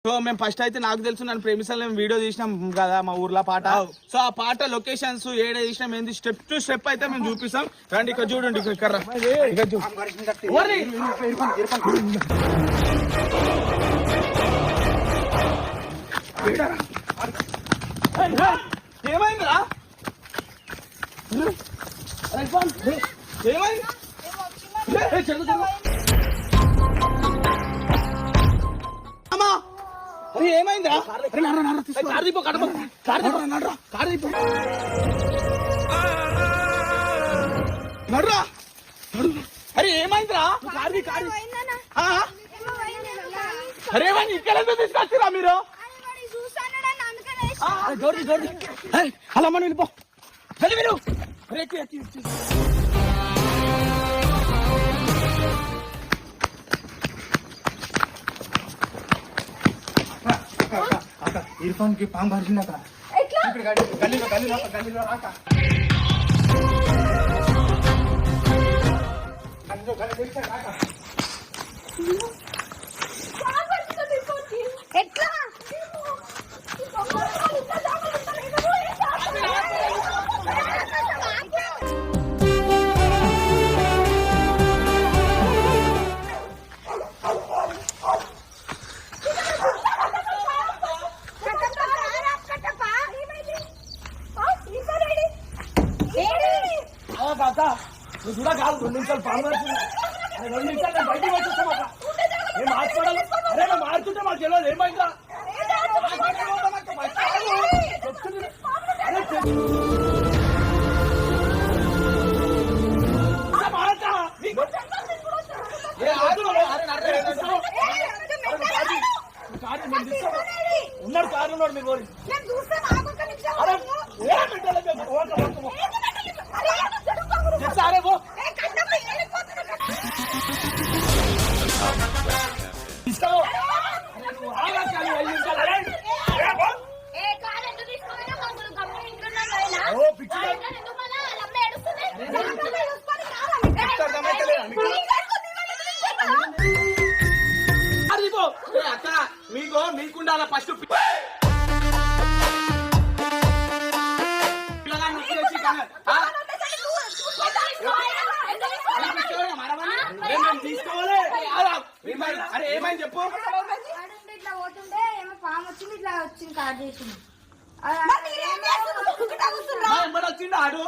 So మేము first అయితే నాకు తెలుసు నన్ను ప్రేమిస్తాను వీడియో తీసినాం కదా మా ఊర్లో పాట. సో ఆ పాట లొకేషన్స్ ఏడ తీసినాం ఏంది స్టెప్ టు స్టెప్ అయితే మేము చూపిస్తాం. రండి ఇక్కడ చూడండి ఇక్కడ ఏమైందిరా ఏమైంది అరే ఏమైందిరా కార్ దిపో కార్ దిపో నడురా. అరే ఏమైందిరా అరే ఏమైంది ఇక్కడ తీసుకొచ్చిరా మీరు అలా మనం వెళ్ళిపో మీరు ఇర్ఫాన్ కి పాము పరిచిందట గల్లీలో రాక నువ్వు కూడా కాదు 2 నిమిషాలు పాము 2 నిమిషాలు నేను బయటకు వచ్చేస్తాం అక్క మేము మార్చుకోవడం అరే మేము మారుతుంటే మాకు తెలియదు ఏమైందా ఉన్నారు కారు ఉన్నాడు మీరు అక్క మీకుండాలా ఫస్ట్ తీసుకోవాలి. అరే ఏమైంది చెప్పు. ఇట్లా పోతుంటే ఏమో పాము వచ్చింది ఇట్లా వచ్చింది కార్ చేసింది వచ్చిండు ఆడు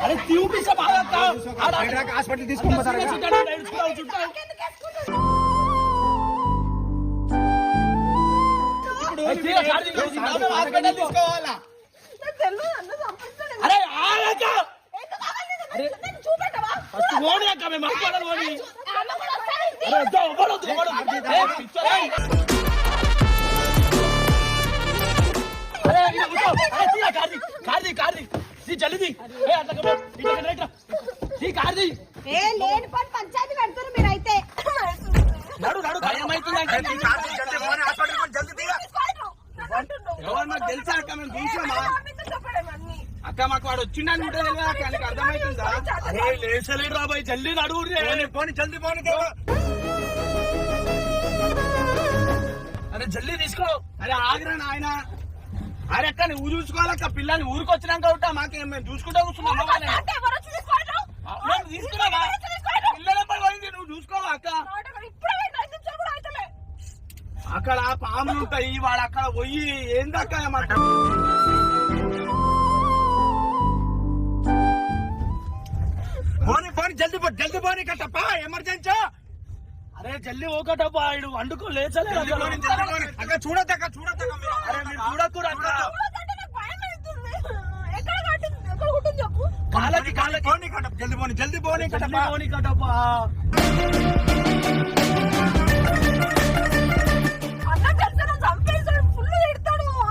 అరే తీపిస్తా హాస్పిటల్ తీసుకోపోతారు. తీసుకోవాలా అరే ఫస్ట్ ఓడి అక్క మేము మాట్లాడాలి ఓడి కార్ది జల్దీ కార్ది లేని పని పంచాయతీ పెడతారు మీరైతే నడు భయం అవుతుందంటే ఎవరు మాకు తెలుసా అక్క మేము చూసామా అక్క మాకు వాడు వచ్చిండని ఉంటే తెలియదు అర్థమవుతుందా. అరే లేసలేడు రాబాయ్ జల్దీ నడువు పోని జల్దీ పోని అరే జల్దీ తీసుకో. అరే ఆగిరా నాయన అరే అక్క నువ్వు చూసుకోవాలక్క పిల్లల్ని ఊరికి వచ్చినాక ఉంటా మాకేం మేము చూసుకుంటా కూర్చున్నాం తీసుకున్నావా పిల్లలపై పోయింది నువ్వు చూసుకోవా అక్క. అక్కడ పాములు ఉంటాయి వాడు అక్కడ పోయి ఏందక్క పోని జల్దీ పోని కట్టప్ప ఎమర్జెన్సీ. అరే జల్దీ ఓకటప్ప ఆడు వండుకో లేచలే అక్క చూడద్దక్క అరే మీరు చూడకూడదు అక్క కాలకి జల్దీ పోని కట్టప్ప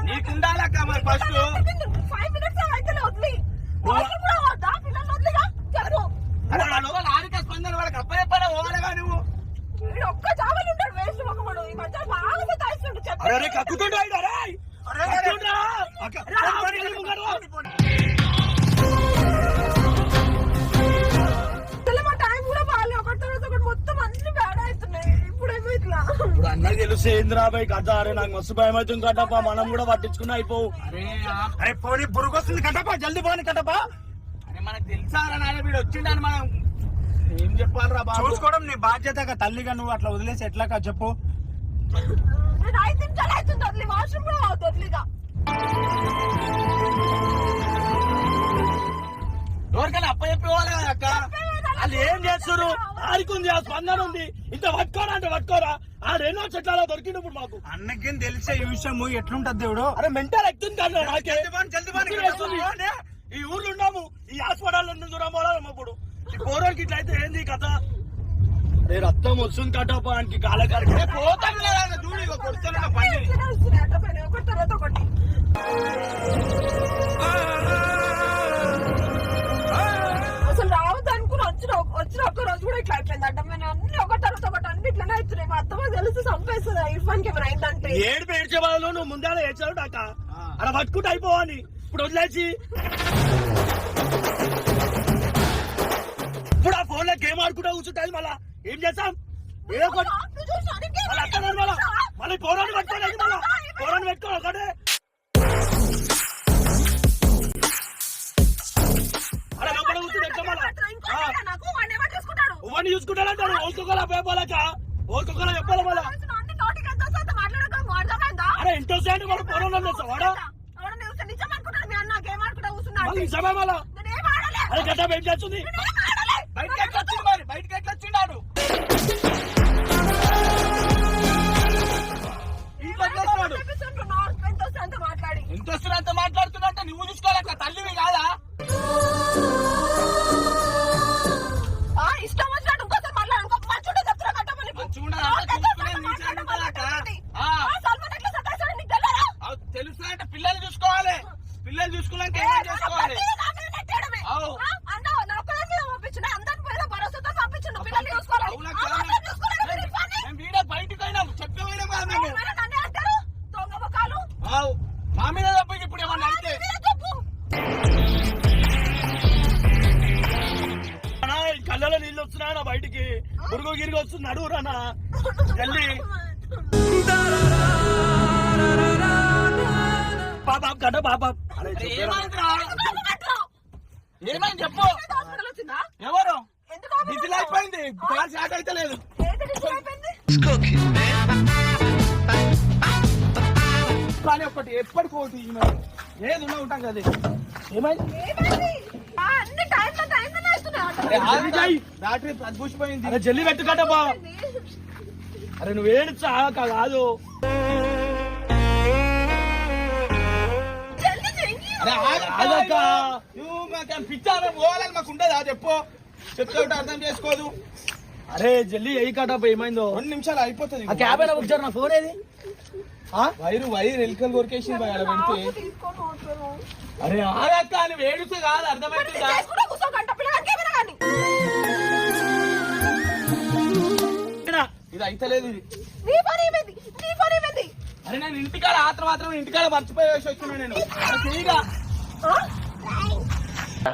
నీకుండాలక్క మరి ఫస్ట్ 5 minutes అయితే వదిలి అరే కక్కుతుండ్రా ఇప్పుడు అన్నకి తెలిసి ఏంద్రాబాయ్ కథ. అరే నాకు మస్తు భయం అవుతుంది కట్టప్ప, మనం కూడా పట్టించుకున్నా అయిపోవు. అరే పోనీ బురుగు వస్తుంది కట్టప్ప, జల్దీ పోనీ కట్టప్ప. అరే మనకు తెలుసారా నాయన వీడు వచ్చిండని మనం ఏం చెప్పాలరా బాబు. చూసుకోవడం నీ బాధ్యత, తల్లిగా నువ్వు అట్లా వదిలేసి ఎట్లాగా చెప్పు. ఎవరికైనా అప్ప చెప్పేవాళ్ళు కదా అక్క. వాళ్ళు ఏం చేస్తారు, ఆడికుంది ఆ స్పందన ఉంది, ఇంత పట్టుకోరా అంటే పట్టుకోరా. ఆడేనో చెట్లలో దొరికింది ఇప్పుడు మాకు. అన్నకేం తెలిసే ఈ విషయం ఎట్లుంటది దేవుడు. అరే మెంటల్ ఎక్కుతుంది కదా. ఈ ఊర్లో ఉన్నాము, ఈ హాస్పిటల్ దూరం పోవడం ఇప్పుడు. ఈ పోరానికి ఇట్లా అయితే ఏంది కథ. నేను రక్తం వస్తుంది కట్టపానికి కాలకారికి పోతాం చూడు కొడుతున్నా పని. అసలు రావద్దు అనుకుని వచ్చిన ఒక్క రోజు కూడా ఇట్లా అయిపోయింది అడ్డమైన అన్ని ఒక తర్వాత ఒకటి అన్ని ఇట్లనే అవుతున్నాయి. మా అత్తమ్మ తెలిసి చంపేస్తుంది ఇర్ఫాన్ కి ఏమైనా అయిందంటే. ఏడు ఏడ్చే వాళ్ళు నువ్వు ముందే ఏడ్చావు అక్క, అలా పట్టుకుంటే అయిపోవని ఇప్పుడు వదిలేసి. ఇప్పుడు ఆ ఫోన్ లో గేమ్ ఆడుకుంటా కూర్చుంటుంది, మళ్ళా ఏం చేస్తాం. ఏదో ఒకటి మళ్ళీ పౌరాన్ని పెట్టుకోలేదు, మళ్ళా పౌరాన్ని పెట్టుకోవాలి ఒకటే. అలా లోపల కూర్చుంటే ఎట్లా మళ్ళా ఇవన్నీ చూసుకుంటాడంటాడు. ఓసుకోగల పేపాలక ఓసుకోగల చెప్పాలి మళ్ళా. అరే ఇంట్రెస్ట్ అంటే మనం పౌరంలో వాడా నిజమే మళ్ళా. అరే గడ్డ ఏం చేస్తుంది, బయటకి ఎట్లా వచ్చింది మరి, బయటకి ఎట్లా వచ్చిండాడు. ఎంత వస్తున్నా అంత మాట్లాడుతున్నట్టు నువ్వు చూసుకోవాలక్క, తల్లివి కాదా. ఇష్టం వచ్చినట్టు ఇంకోసారి మాట్లాడు, ఇంకొక మంచుంటే చెప్తున్నా కట్టమని. తెలుసు అంటే పిల్లలు చూసుకోవాలి, పిల్లలు చూసుకున్నాక ఏం చేసుకోవాలి. బయటకు అయినా చెప్పేమైనా మా మీద తప్ప ఇప్పుడు ఏమన్నా అయితే కళ్ళలో నీళ్ళు వస్తున్నాయా బయటికి, గురుగు గిరిగి వస్తుంది అడుగురానా జల్లి. పాప గడ్డ పాప ఏమైంది చెప్పు. ఎవరు డిజిల్ అయిపోయింది, కాల్ స్టార్ట్ అయితే లేదు. కానీ ఒకటి ఎప్పటికోటి ఏది ఉన్నా ఉంటాం కదా. ఏమైంది బ్యాటరీ ప్రతిపూసిపోయింది. అరే జల్లి పెట్టుకట బా. అరే నువ్వు ఏడుచా కాదు. పిచ్చారా పోవాలని మాకు ఉండదా చెప్పు, చెప్తే అర్థం చేసుకోదు. అరే జల్లి ఏ కటప్ప ఏమైందో 2 నిమిషాలు అయిపోతుంది. ఆ క్యాబ్ ఎలా వచ్చారు, నా ఫోన్ ఏది. వైరు ఎలుకలు కొరికేసి పెడితే. అరే ఆడక్క నువ్వు ఏడుస్తే కాదు, అర్థమవుతుందా. ఇది అయితలేదు ఇది. అరే నేను ఇంటికాడ మాత్రం ఇంటికాడ మర్చిపోయేసి వచ్చినా నేను.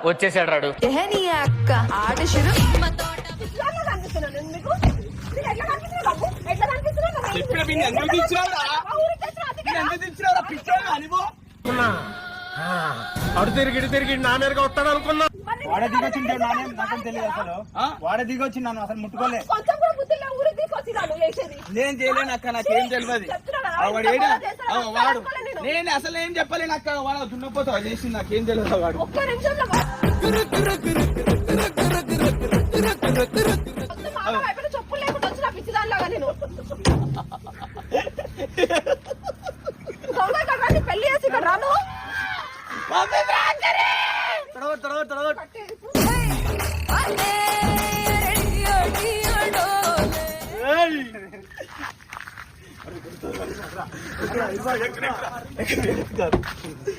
వచ్చేసాడు రాడు అక్క ఆట షురు. ఎందుకు తెచ్చినావురా పిచ్చాడు అనిపో. అడు తిరిగి నా మీదగా వస్తాడు అనుకున్నా. వాడే దిగొచ్చింది నాకేం తెలియదు అసలు. వాడే దిగొచ్చి నన్ను అసలు ముట్టుకోలే. నేను చేయలేను అక్క, నాకేం తెలియదు. వాడు నేను అసలు ఏం చెప్పలేను అక్క. వాడు దున్నపోతా చేసింది, నాకేం తెలియదు. వాడు చెప్పులు లేకుండా వచ్చిన పిచ్చిదానిలాగా నేను పెళ్లి చేసి ఇక్కడ రాను.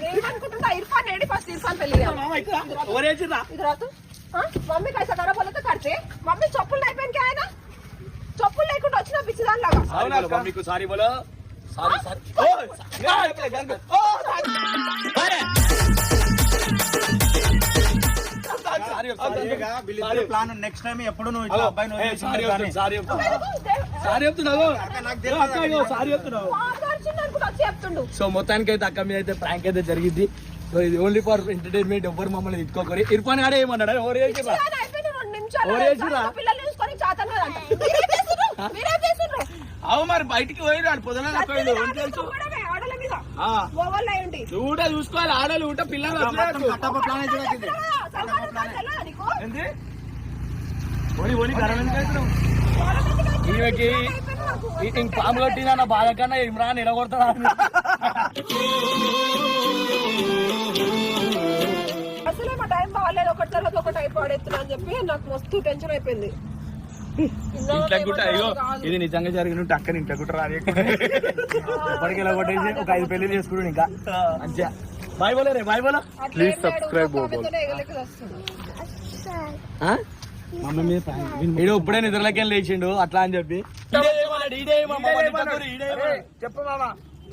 ఏమనుకుంటుందా ఇర్ఫాన్ ఏడి ఫస్ట్ ఇర్ఫాన్ పెళ్లి మమ్మీ కైసా ఖరాబ్ होता करते मम्मी चप्पल नहीं पहन के आए ना चप्पल लेकर వచ్చిన పిచ్చిదానిలాగా. మమ్మీ को सारी बोलो ప్లాన్ నెక్స్ట్ టైం ఎప్పుడు నువ్వు ఇట్లా అబ్బాయిని వదిలేసి సారీ చెప్తున్నావు నాకు తెలియదు సారీ చెప్తున్నావు. చెప్తుండు. సో మొత్తానికి అయితే అక్క మీద అయితే ప్రాంక్ అయితే జరిగింది. సో ఇది ఓన్లీ ఫర్ ఎంటర్టైన్మెంట్. ఎవ్వరు మమ్మల్ని తిట్టుకోకరి. ఇర్ఫాన్ ఆడే ఏమన్నాడు? ఎవరు చేసిరా? పిల్లలు చూసుకొని చాతను అవు మరి బయటికి పోయినాడు పొద్దున చూడ చూసుకోవాలి. ఆడలు ఉంటే పిల్లలు ఈమెకి ఇంక పాము కొట్టినా బాధ కన్నా ఇమ్రాన్ ఎడగొడతాడా? అసలే మా టైం బాగాలేదు. ఒకటి తర్వాత ఒకటి అయిపోడెత్తున్నా అని చెప్పి నాకు మస్తు టెన్షన్ అయిపోయింది. ఇంట్లో గుట్ట అయ్యో ఇది నిజంగా జరిగిన అక్కడ ఇంట్లో గుట్ట రాదు. ఇప్పటికి ఇలా కొట్టేసి ఒక 5 పెళ్లి చేసుకున్నాడు ఇంకా మంచిగా. బాయ్ బోలో రే, బాయ్ బోలో. Please subscribe. వీడు ఇప్పుడే నిద్రలోకి వెళ్ళి లేచిండు అట్లా అని చెప్పి చెప్పు మామ.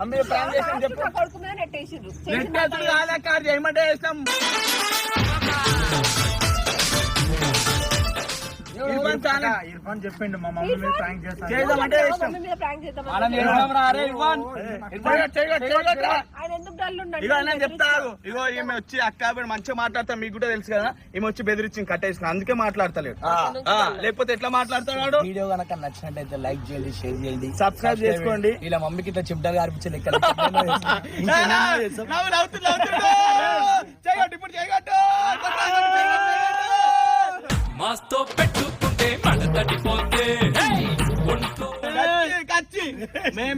అమ్మే ప్రాంక్ చేసి చెప్పు. చేయమంటే చేస్తాం. ఇర్ఫాన్ చెప్పిండు మా మమ్మీ మీద ప్రాంక్ చేద్దామంటే చెప్తారు. ఇగో ఈమె వచ్చి అక్క మంచిగా మాట్లాడతా. మీకు కూడా తెలుసు కదా, ఈమె వచ్చి బెదిరించి కట్టేసిన అందుకే మాట్లాడతలేడు. లేకపోతే ఎట్లా మాట్లాడుతున్నాడు? వీడియో కనుక నచ్చినట్టయితే లైక్ చేయండి, షేర్ చేయండి, సబ్స్క్రైబ్ చేసుకోండి. ఇలా మమ్మీకి ఇట్లా చిమ్టాలు అనిపించే లెక్క మాస్తో పెట్టుకుంటే మడతడిపోతే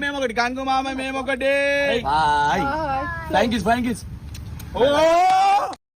మేమొకటి గంగు మామ, మేమొకటి. Thank you.